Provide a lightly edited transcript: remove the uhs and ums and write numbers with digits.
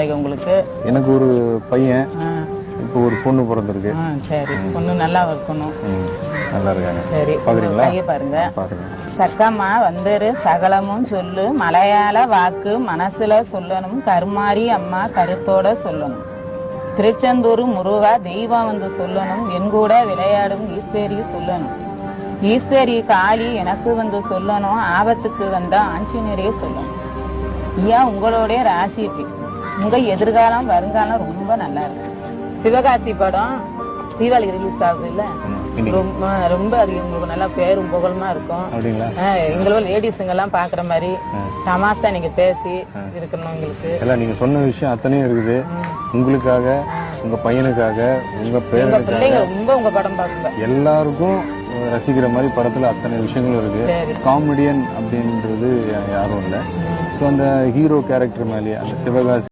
உங்களுக்கு எனக்கு ஒரு பையன் இப்போ ஒரு பொண்ணு பிறந்திருக்கு. சரி, பொண்ணு நல்லா இருக்கணும். நல்லா இருக்காங்க. சரி, பாக்குறீங்களா? பாருங்க. பாருங்க. சக்கம்மா வந்துரு சகலமும் சொல்லு, மலையாள வாக்கு மனசுல சொல்லணும், கருமாரி அம்மா கருத்தோட சொல்லணும், திருச்செந்தூர் முருகா தெய்வம் வந்து சொல்லணும், என் கூட விளையாடும் ஈஸ்வரி சொல்லணும், ஈஸ்வரி காளி எனக்கு வந்து சொல்லணும், ஆபத்துக்கு வந்த ஆஞ்சநேயரே சொல்லணும். ஐயா, உங்களுடைய ராசிக்கு உங்க எதிர்காலம் வருங்காலம் ரொம்ப நல்லா இருக்கு. சிவகாசி படம் தீபாவளி ரிலீஸ் ஆகுது இல்ல, ரொம்ப அது உங்களுக்கு நல்லா பேரும் புகழுமா இருக்கும். எங்களோட லேடிஸுங்க எல்லாம் பாக்குற மாதிரி தமாசா நீங்க பேசி இருக்கணும். உங்களுக்கு எல்லாம் நீங்க சொன்ன விஷயம் அத்தனையும் இருக்குது. உங்களுக்காக, உங்க பையனுக்காக, உங்க பிள்ளைங்க ரொம்ப உங்க படம் பாக்குங்க. எல்லாருக்கும் ரசிக்கிற மாதிரி படத்துல அத்தனை விஷயங்களும் இருக்கு. காமெடியன் அப்படின்றது யாரும் இல்ல. அந்த ஹீரோ கேரக்டர் மேலேயே அந்த சிவகாசி